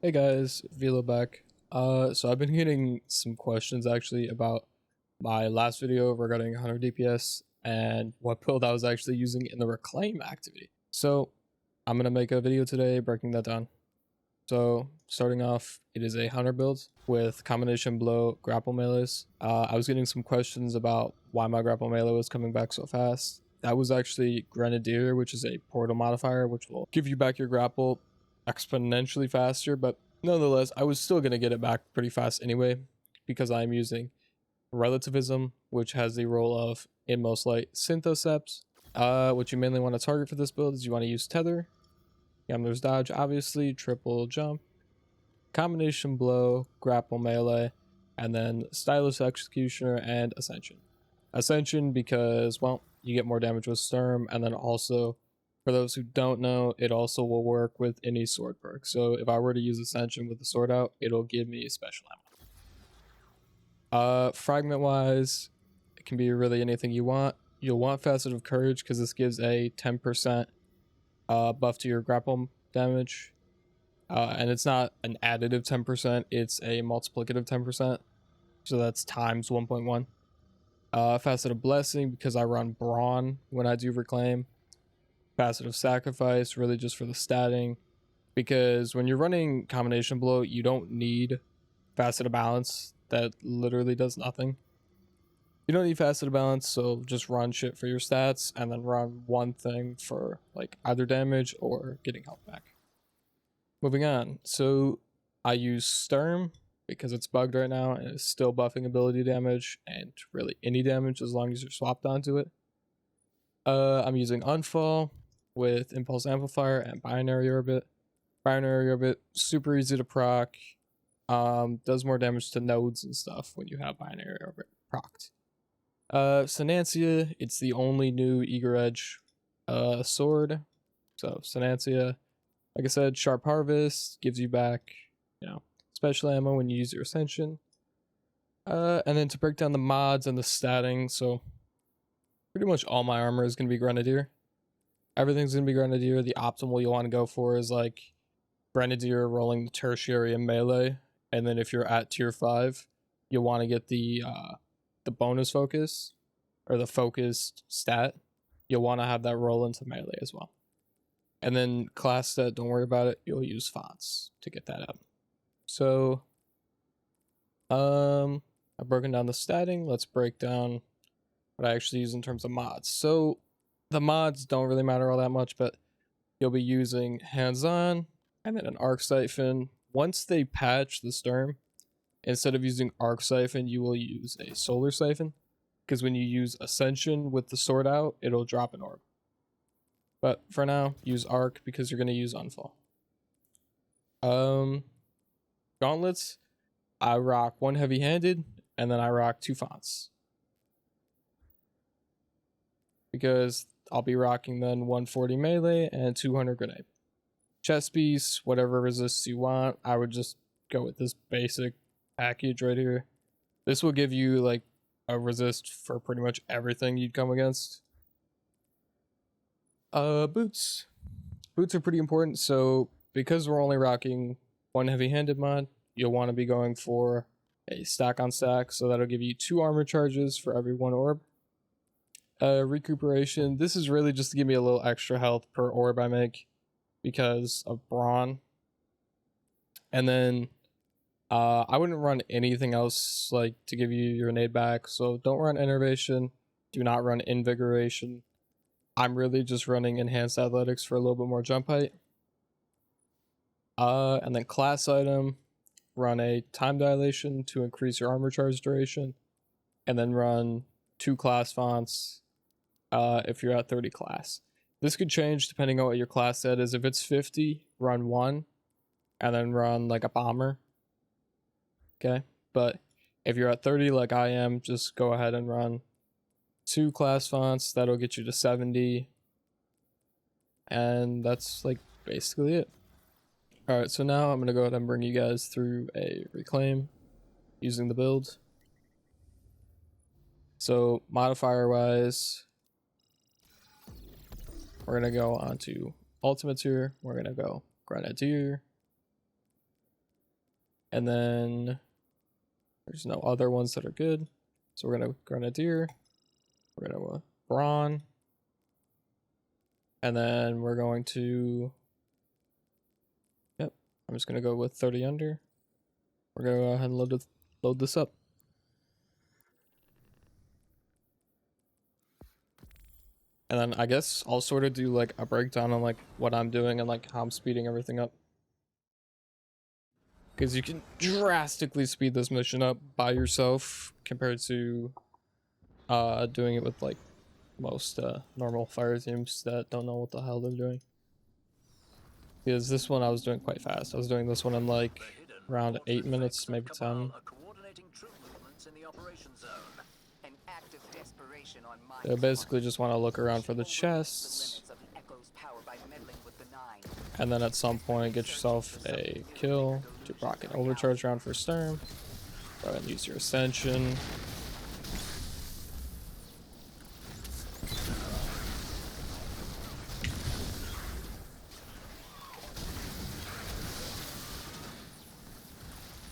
Hey guys, Velo back. So I've been getting some questions actually about my last video regarding 100 DPS and what build I was actually using in the reclaim activity. So I'm gonna make a video today breaking that down. So starting off, it is a hunter build with combination blow grapple melees. I was getting some questions about why my grapple melee was coming back so fast. That was actually Grenadier, which is a portal modifier, which will give you back your grapple exponentially faster, but nonetheless, I was still going to get it back pretty fast anyway, because I'm using relativism, which has the role of inmost light synthoceps. What you mainly want to target for this build is you want to use tether, gambler's dodge, obviously, triple jump, combination blow, grapple melee, and then stylus executioner and ascension. Ascension because, well, you get more damage with Sturm, and then also, for those who don't know, it also will work with any sword perk. So if I were to use Ascension with the sword out, it'll give me special ammo. Fragment wise, it can be really anything you want. You'll want Facet of Courage because this gives a 10% buff to your grapple damage. And it's not an additive 10%, it's a multiplicative 10%. So that's times 1.1. Facet of Blessing because I run Brawn when I do reclaim. Facet of Sacrifice really just for the statting, because when you're running combination blow, you don't need Facet of Balance. That literally does nothing. You don't need Facet of Balance, so just run shit for your stats and then run one thing for like either damage or getting health back. Moving on, so I use Sturm because it's bugged right now and it's still buffing ability damage and really any damage as long as you're swapped onto it. I'm using Unfall with Impulse Amplifier and Binary Orbit. Binary Orbit, super easy to proc. Does more damage to nodes and stuff when you have Binary Orbit procced. Sinancia, it's the only new Eager Edge sword. So Sinancia, like I said, Sharp Harvest gives you back, special ammo when you use your Ascension. And then to break down the mods and the statting, so pretty much all my armor is going to be Grenadier. Everything's going to be Grenadier. The optimal you want to go for is like Grenadier rolling the tertiary and melee. And then if you're at tier 5, you'll want to get the bonus focus or the focused stat. You'll want to have that roll into melee as well. And then class stat, don't worry about it. You'll use fonts to get that up. So, I've broken down the statting. Let's break down what I actually use in terms of mods. So the mods don't really matter all that much, but you'll be using hands-on and then an arc siphon. Once they patch the Sturm, instead of using arc siphon, you will use a solar siphon, because when you use ascension with the sword out, it'll drop an orb. But for now, use arc because you're going to use unfall. Gauntlets, I rock one heavy-handed and then I rock 2 fonts, because I'll be rocking then 140 melee and 200 grenade. Chest piece, whatever resists you want. I would just go with this basic package right here. This will give you like a resist for pretty much everything you'd come against. Boots. Boots are pretty important, so because we're only rocking one heavy-handed mod, you'll want to be going for a stack on stack, so that'll give you 2 armor charges for every 1 orb. Recuperation, this is really just to give me a little extra health per orb I make because of Brawn. And then I wouldn't run anything else like to give you your nade back, so don't run Innervation, do not run Invigoration. I'm really just running Enhanced Athletics for a little bit more jump height. And then class item, run a Time Dilation to increase your armor charge duration, and then run 2 class fonts if you're at 30 class. This could change depending on what your class set is. If it's 50, run 1, and then run like a bomber. Okay, but if you're at 30 like I am, just go ahead and run 2 class fonts. That'll get you to 70, and that's like basically it. Alright, so now I'm going to go ahead and bring you guys through a reclaim using the build. So modifier wise, we're going to go onto ultimate tier. We're going to go Grenadier, And then there's no other ones that are good. So we're gonna Grenadier, we're gonna Brawn, and then we're going to, yep, I'm just gonna go with 30 under. We're gonna go ahead and load this up. And then I guess I'll sort of do like a breakdown on like what I'm doing and like how I'm speeding everything up. Because you can drastically speed this mission up by yourself compared to doing it with like most normal fire teams that don't know what the hell they're doing. Because this one I was doing quite fast. I was doing this one in like around 8 minutes, maybe 10. They basically just want to look around for the chests, and then at some point get yourself a kill, do rocket overcharge round for Sturm, go ahead and use your ascension.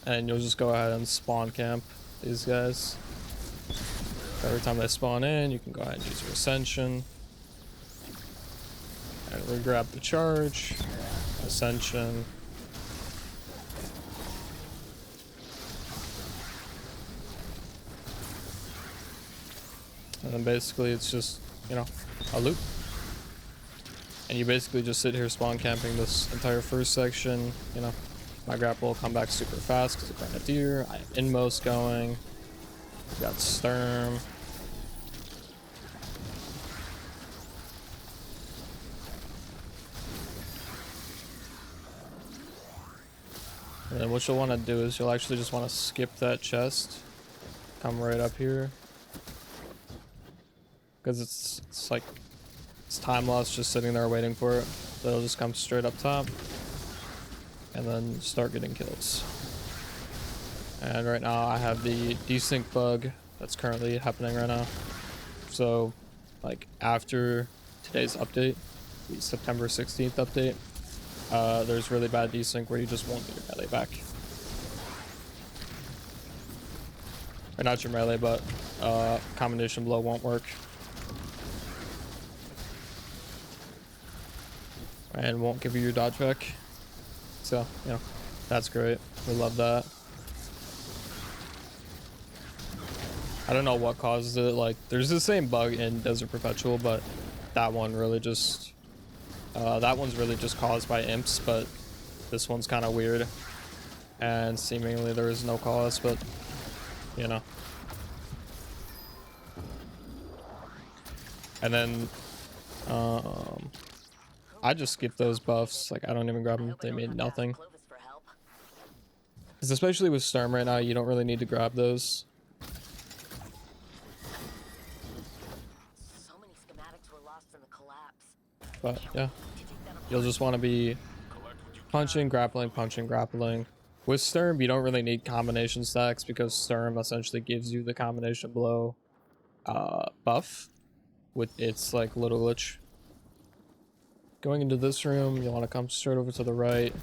And you'll just go ahead and spawn camp these guys. Every time they spawn in, you can go ahead and use your ascension. And we grab the charge, ascension. And then basically it's just, you know, a loop. And you basically just sit here spawn camping this entire first section, you know. My grapple will come back super fast because of Grenadier. I have Inmost going. We got Sturm. And then what you'll want to do is you'll actually just want to skip that chest. Come right up here. Because it's like, it's time loss just sitting there waiting for it. So it'll just come straight up top. And then start getting kills. And right now I have the desync bug that's currently happening right now. So like after today's update, the September 16th update, there's really bad desync where you just won't get your melee back. Or not your melee, but combination blow won't work. And won't give you your dodge back. So, you know, that's great. We love that. I don't know what causes it. Like, there's the same bug in Desert Perpetual, but that one really just... that one's really just caused by imps, but this one's kind of weird. And seemingly there is no cause, but, you know. And then, I just skip those buffs. Like, I don't even grab them. They made nothing. Because especially with Sturm right now, you don't really need to grab those. But, yeah. You'll just want to be punching, grappling, punching, grappling. With Sturm, you don't really need combination stacks because Sturm essentially gives you the combination blow buff with its, like, little glitch. Going into this room, you'll want to come straight over to the right,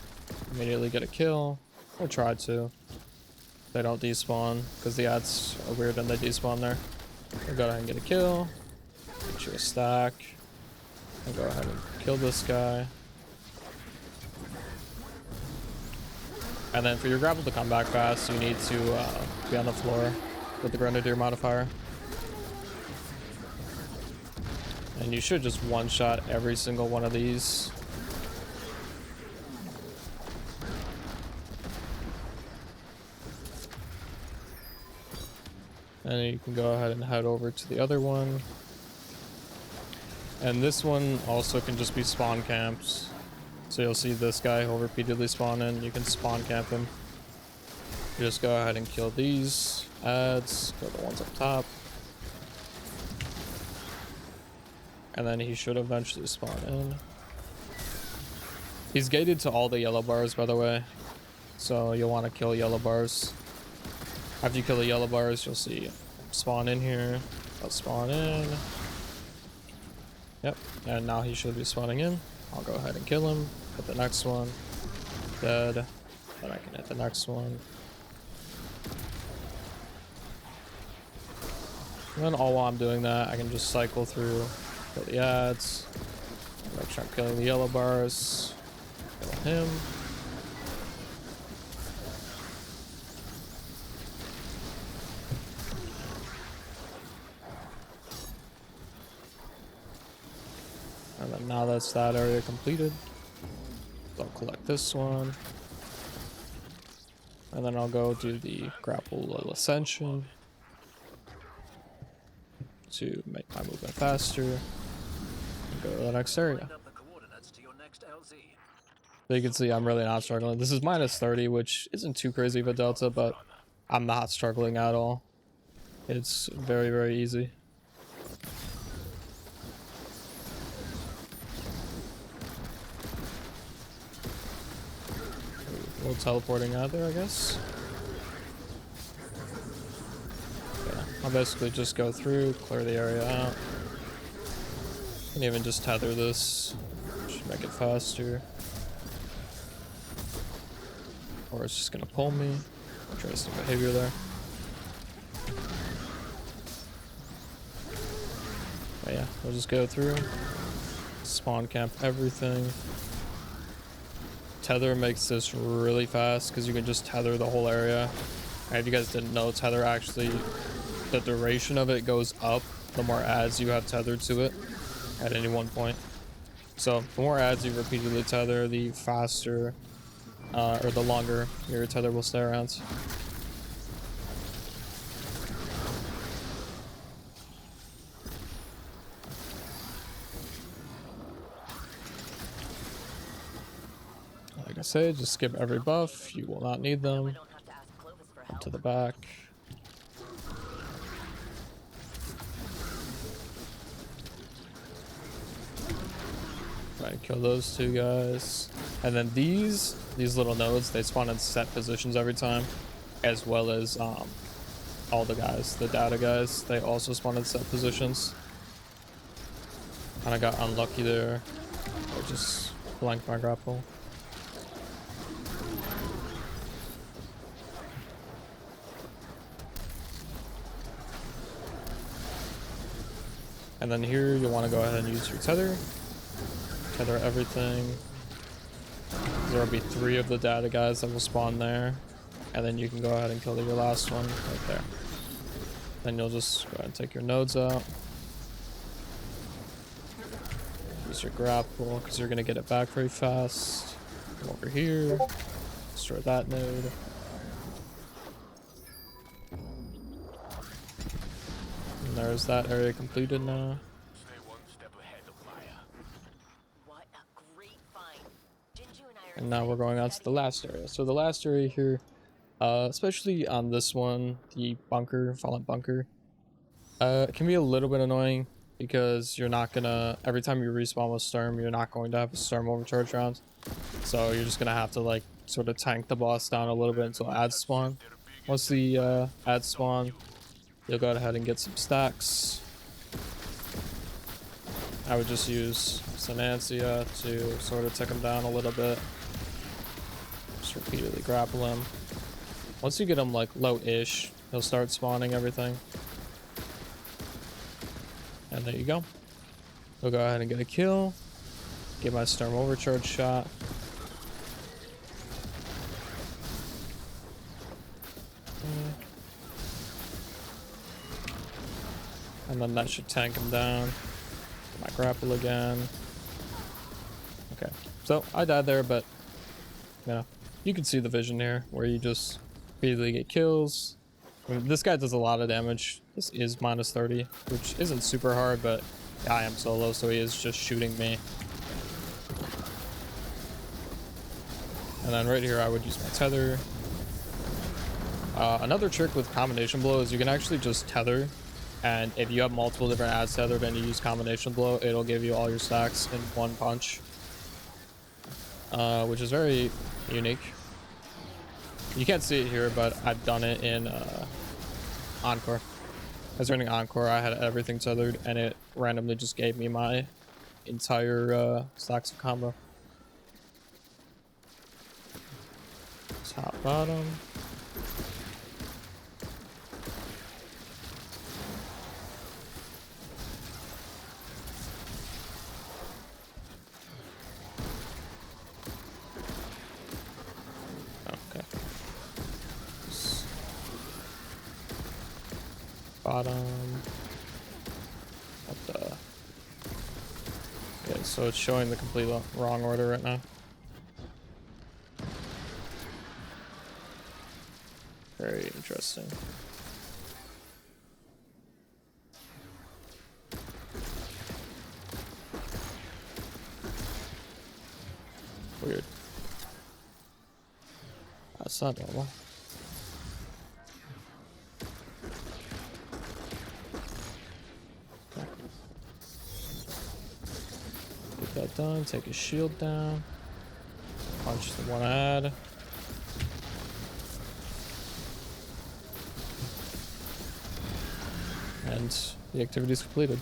immediately get a kill, or try to. They don't despawn, because the ads are weird and they despawn there. We'll go ahead and get a kill, get you a stack, and go ahead and kill this guy. And then for your grapple to come back fast, you need to be on the floor with the Grenadier modifier. And you should just one-shot every single one of these. And you can go ahead and head over to the other one. And this one also can just be spawn camps. So you'll see this guy who'll repeatedly spawn in. You can spawn camp him. You just go ahead and kill these ads. Kill the ones up top. And then he should eventually spawn in. He's gated to all the yellow bars, by the way. So you'll want to kill yellow bars. After you kill the yellow bars, you'll see spawn in here. I'll spawn in. Yep. And now he should be spawning in. I'll go ahead and kill him. Hit the next one. Dead. Then I can hit the next one. And then all while I'm doing that, I can just cycle through, kill the ads, make sure I'm killing the yellow bars, kill him. And then now that's that area completed. I'll collect this one. And then I'll go do the grapple ascension to make my movement faster. And go to the next area. So you can see I'm really not struggling. This is minus 30, which isn't too crazy of a delta, but I'm not struggling at all. It's very, very easy. A little teleporting out there, I guess. Yeah, I'll basically just go through, clear the area out. And even just tether this. Should make it faster. Or it's just gonna pull me. Interesting behavior there. But yeah, we'll just go through. Spawn camp everything. Tether makes this really fast because you can just tether the whole area. And if you guys didn't know, tether actually, the duration of it goes up the more ads you have tethered to it at any one point. So the more ads you repeatedly tether, the faster or the longer your tether will stay around. Like I say, just skip every buff. You will not need them. Up to the back. Right, kill those two guys. And then these little nodes, they spawn in set positions every time, as well as all the guys, the data guys, they also spawn in set positions. And I got unlucky there. I just blanked my grapple. And then here you'll want to go ahead and use your tether. Tether everything. There will be 3 of the data guys that will spawn there. And then you can go ahead and kill your last one right there. Then you'll just go ahead and take your nodes out. Use your grapple because you're going to get it back very fast. Come over here. Destroy that node. And there's that area completed now. And now we're going on to the last area. So the last area here, especially on this one, the bunker, fallen bunker, it can be a little bit annoying because you're not gonna, every time you respawn with Storm, you're not going to have a Storm overcharge round. So you're just gonna have to like sort of tank the boss down a little bit until ads spawn. Once the ads spawn, you'll go ahead and get some stacks. I would just use Sanancia to sort of take him down a little bit. Just repeatedly grapple him. Once you get him like low-ish, he'll start spawning everything. And there you go. We'll go ahead and get a kill. Get my Storm overcharge shot. And then that should tank him down. My grapple again. Okay, so I died there, but you know, you can see the vision here where you just repeatedly get kills. I mean, this guy does a lot of damage. This is minus 30, which isn't super hard, but I am solo, so he is just shooting me. And then right here, I would use my tether. Another trick with combination blow is you can actually just tether. And if you have multiple different ads tethered and you use combination blow, it'll give you all your stacks in one punch. Which is very unique. You can't see it here, but I've done it in Encore. I was running Encore, I had everything tethered, and it randomly just gave me my entire stacks of combo. bottom. Okay. Bottom. What the? Yeah, so it's showing the complete wrong order right now. Very interesting. Weird. That's not normal. Okay. Get that done. Take his shield down. Punch the one ad. And the activity is completed.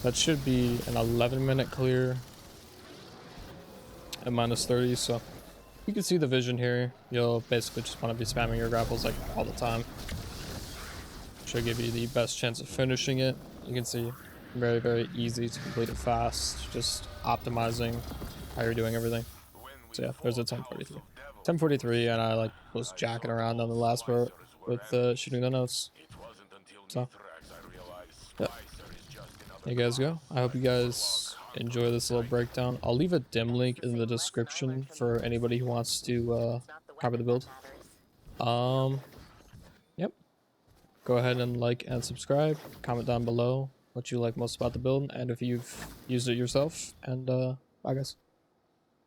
That should be an 11-minute clear at -30, so you can see the vision here. You'll basically just want to be spamming your grapples like all the time. Should give you the best chance of finishing it. You can see very, very easy to complete it fast, just optimizing how you're doing everything. So yeah, there's a 1043. 1043, and I like was jacking around on the last part with shooting the notes. So yeah, there you guys go. I hope you guys enjoy this little breakdown. I'll leave a dim link in the description for anybody who wants to copy the build. Yep. Go ahead and like and subscribe. Comment down below what you like most about the build and if you've used it yourself. And bye guys.